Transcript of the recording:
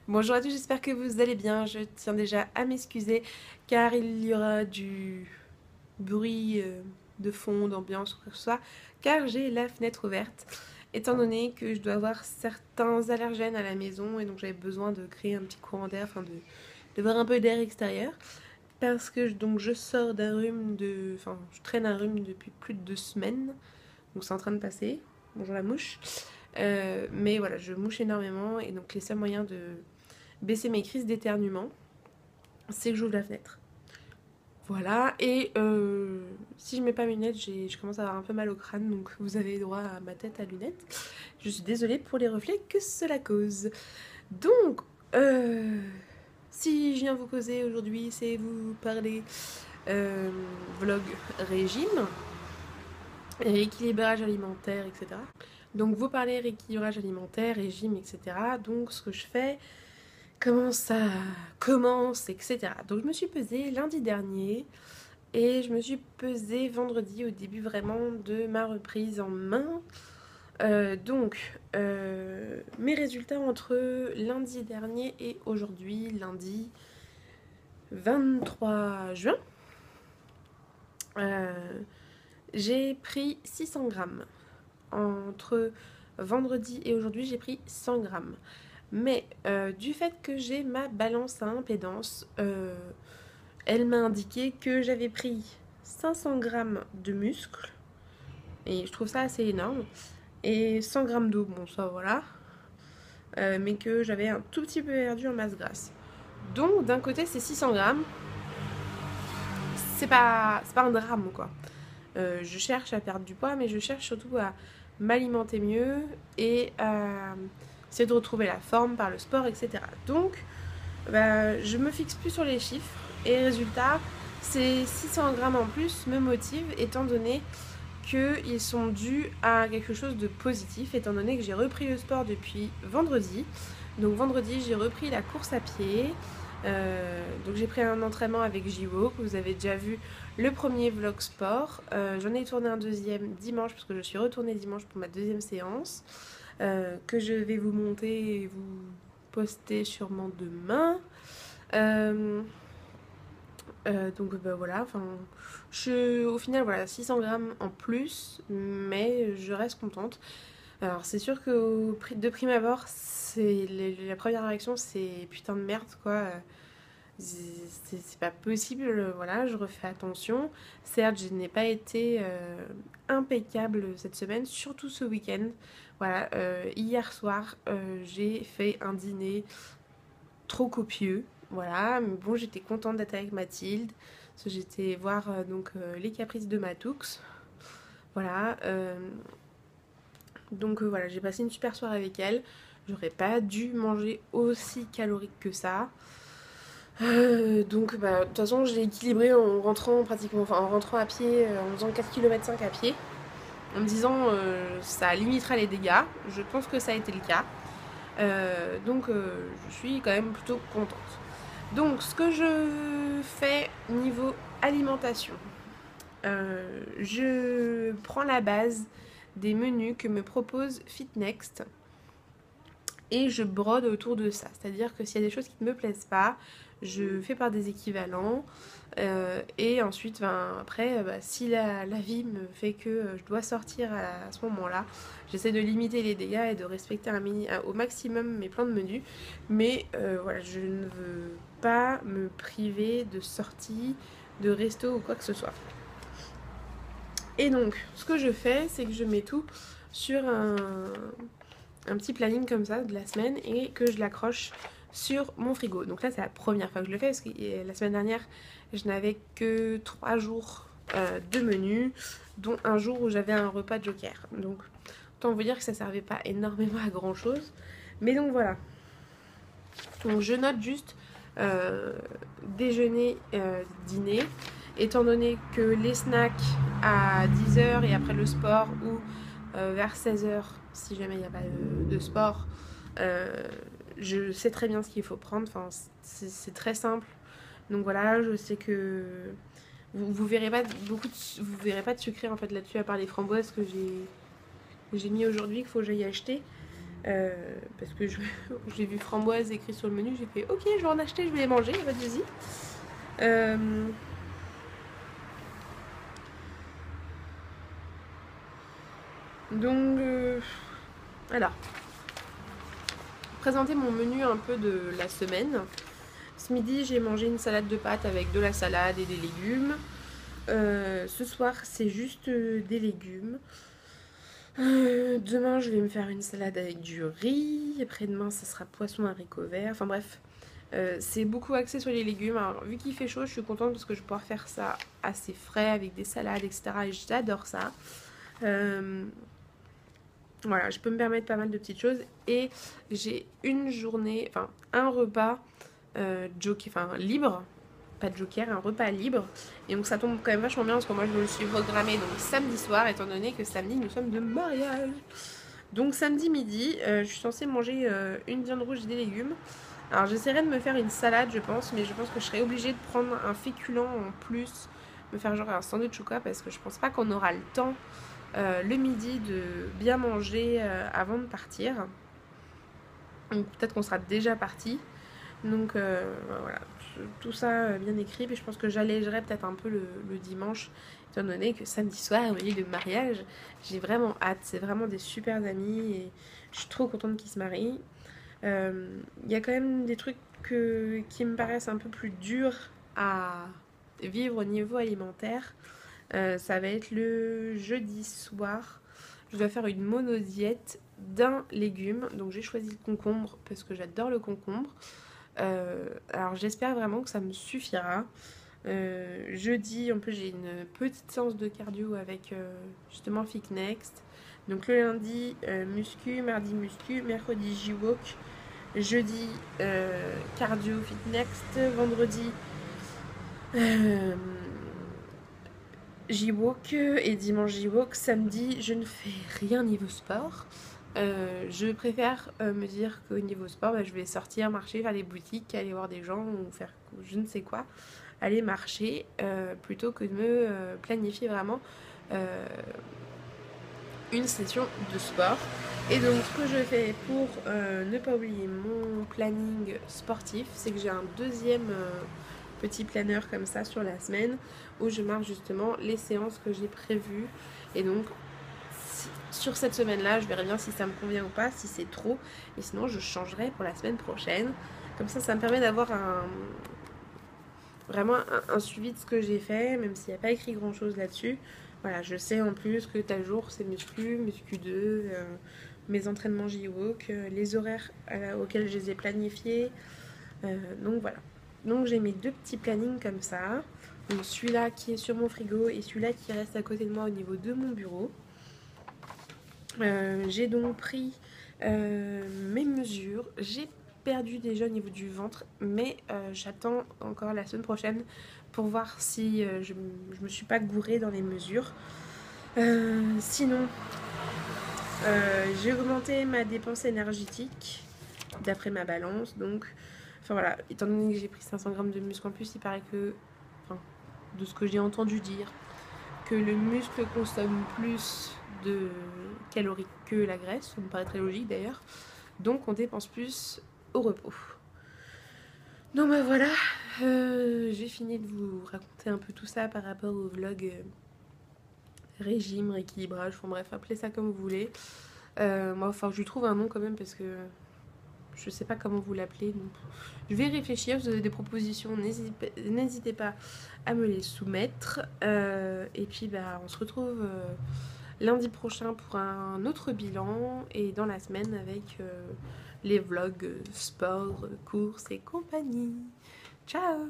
Bonjour à tous, j'espère que vous allez bien. Je tiens déjà à m'excuser car il y aura du bruit de fond, d'ambiance ou quoi que ce soit, car j'ai la fenêtre ouverte, étant donné que je dois avoir certains allergènes à la maison et donc j'avais besoin de créer un petit courant d'air, de voir un peu d'air extérieur, parce que donc je sors d'un rhume je traîne un rhume depuis plus de 2 semaines, donc c'est en train de passer. Bonjour la mouche. Mais voilà, je mouche énormément et donc les seuls moyens de baisser mes crises d'éternuement, c'est que j'ouvre la fenêtre. Voilà, et si je mets pas mes lunettes, je commence à avoir un peu mal au crâne, donc vous avez droit à ma tête à lunettes. Je suis désolée pour les reflets que cela cause. Donc, si je viens vous causer aujourd'hui, c'est vous parler euh, vlog régime, rééquilibrage alimentaire, etc. Donc, vous parler rééquilibrage alimentaire, régime, etc. Donc, ce que je fais, comment ça commence, etc. Donc je me suis pesée lundi dernier et je me suis pesée vendredi au début vraiment de ma reprise en main. Mes résultats entre lundi dernier et aujourd'hui, lundi 23 juin, euh, j'ai pris 600 grammes. Entre vendredi et aujourd'hui, j'ai pris 100 grammes. Mais du fait que j'ai ma balance à impédance, elle m'a indiqué que j'avais pris 500 grammes de muscles, et je trouve ça assez énorme, et 100 grammes d'eau, bon ça voilà, mais que j'avais un tout petit peu perdu en masse grasse. Donc d'un côté ces 600 grammes, c'est pas un drame quoi. Je cherche à perdre du poids, mais je cherche surtout à m'alimenter mieux et à essayer de retrouver la forme par le sport, etc. Donc je me fixe plus sur les chiffres et résultat, ces 600 grammes en plus me motivent étant donné qu'ils sont dus à quelque chose de positif, étant donné que j'ai repris le sport depuis vendredi. Donc vendredi, j'ai repris la course à pied. Donc j'ai pris un entraînement avec JWO, que vous avez déjà vu le premier vlog sport. J'en ai tourné un deuxième dimanche, parce que je suis retournée dimanche pour ma deuxième séance, que je vais vous monter et vous poster sûrement demain. Euh, voilà, au final voilà 600 grammes en plus, mais je reste contente. Alors c'est sûr que de prime abord, la première réaction c'est putain de merde quoi. C'est pas possible, voilà, je refais attention. Certes, je n'ai pas été impeccable cette semaine, surtout ce week-end. Voilà, hier soir, j'ai fait un dîner trop copieux. Voilà, mais bon, j'étais contente d'être avec Mathilde. Parce que j'étais voir les caprices de Matoux. Voilà. Voilà, j'ai passé une super soirée avec elle. J'aurais pas dû manger aussi calorique que ça. De toute façon, j'ai équilibré en rentrant pratiquement, enfin en rentrant à pied, en faisant 4,5 km à pied, en me disant ça limitera les dégâts. Je pense que ça a été le cas. Je suis quand même plutôt contente. Donc, ce que je fais niveau alimentation, je prends la base des menus que me propose Fitnext et je brode autour de ça. C'est-à-dire que s'il y a des choses qui ne me plaisent pas, je fais par des équivalents. Et ensuite, après, si la vie me fait que je dois sortir à ce moment-là, j'essaie de limiter les dégâts et de respecter au maximum mes plans de menu. Mais voilà, je ne veux pas me priver de sortie, de resto ou quoi que ce soit. Et donc, ce que je fais, c'est que je mets tout sur un petit planning comme ça de la semaine et que je l'accroche sur mon frigo. Donc là, c'est la première fois que je le fais parce que la semaine dernière, je n'avais que 3 jours de menu, dont un jour où j'avais un repas joker. Donc, autant vous dire que ça servait pas énormément à grand chose. Mais donc voilà. Donc je note juste déjeuner, dîner, étant donné que les snacks à 10 h et après le sport ou vers 16 h si jamais il n'y a pas de sport, je sais très bien ce qu'il faut prendre, enfin, c'est très simple. Donc voilà, je sais que vous verrez pas vous verrez pas de sucré en fait là-dessus à part les framboises que j'ai mis aujourd'hui qu'il faut que j'aille acheter. Parce que j'ai vu framboise écrit sur le menu, j'ai fait ok, je vais en acheter, je vais les manger, pas de soucis. Donc voilà, présenter mon menu un peu de la semaine. Ce midi j'ai mangé une salade de pâtes avec de la salade et des légumes. Ce soir c'est juste des légumes. Demain je vais me faire une salade avec du riz. Après-demain ça sera poisson haricots verts. Enfin bref, c'est beaucoup axé sur les légumes. Alors, vu qu'il fait chaud, je suis contente parce que je vais pouvoir faire ça assez frais avec des salades, etc. Et j'adore ça. Voilà, je peux me permettre pas mal de petites choses. Et j'ai une journée, enfin un repas libre. Pas de joker, un repas libre. Et donc ça tombe quand même vachement bien parce que moi je me le suis programmé donc samedi soir, étant donné que samedi nous sommes de mariage. Donc samedi midi, je suis censée manger une viande rouge et des légumes. Alors j'essaierai de me faire une salade je pense, mais je pense que je serai obligée de prendre un féculent en plus, me faire genre un sandwich ou quoi, parce que je pense pas qu'on aura le temps le midi de bien manger avant de partir. Donc peut-être qu'on sera déjà parti. Donc voilà, tout ça bien écrit. Puis je pense que j'allégerai peut-être un peu le dimanche, étant donné que samedi soir, au milieu de mariage, j'ai vraiment hâte. C'est vraiment des super amis et je suis trop contente qu'ils se marient. Il y a quand même des trucs qui me paraissent un peu plus durs à vivre au niveau alimentaire. Ça va être le jeudi soir. Je dois faire une monodiète d'un légume. Donc j'ai choisi le concombre parce que j'adore le concombre. Alors j'espère vraiment que ça me suffira. Jeudi, en plus j'ai une petite séance de cardio avec justement Fit Next. Donc le lundi, muscu, mardi muscu, mercredi J-Walk, jeudi cardio Fit Next, vendredi J-Walk et dimanche J-Walk. Samedi, je ne fais rien niveau sport. Je préfère me dire qu'au niveau sport, je vais sortir, marcher, faire des boutiques, aller voir des gens ou faire je ne sais quoi, aller marcher plutôt que de me planifier vraiment une session de sport. Et donc ce que je fais pour ne pas oublier mon planning sportif, c'est que j'ai un deuxième petit planeur comme ça sur la semaine où je marque justement les séances que j'ai prévues. Et donc sur cette semaine-là, je verrai bien si ça me convient ou pas, si c'est trop. Et sinon, je changerai pour la semaine prochaine. Comme ça me permet d'avoir vraiment un suivi de ce que j'ai fait, même s'il n'y a pas écrit grand-chose là-dessus. Voilà, je sais en plus que tel jour, c'est muscu 2, mes entraînements J-Walk, les horaires auxquels je les ai planifiés. Donc voilà. Donc j'ai mes deux petits plannings comme ça. Donc celui-là qui est sur mon frigo et celui-là qui reste à côté de moi au niveau de mon bureau. J'ai donc pris mes mesures. J'ai perdu déjà au niveau du ventre, mais j'attends encore la semaine prochaine pour voir si je me suis pas gourée dans les mesures. Sinon, j'ai augmenté ma dépense énergétique d'après ma balance. Donc, enfin voilà, étant donné que j'ai pris 500 grammes de muscle en plus, il paraît que, enfin, de ce que j'ai entendu dire, que le muscle consomme plus de calories que la graisse, ça me paraît très logique d'ailleurs, donc on dépense plus au repos. Donc bah voilà, j'ai fini de vous raconter un peu tout ça par rapport au vlog régime, rééquilibrage, enfin bref, appelez ça comme vous voulez. Moi, enfin, je lui trouve un nom quand même parce que je sais pas comment vous l'appelez. Donc je vais réfléchir, vous avez des propositions, n'hésitez pas à me les soumettre. Et puis bah, on se retrouve lundi prochain pour un autre bilan et dans la semaine avec les vlogs sport, courses et compagnie. Ciao!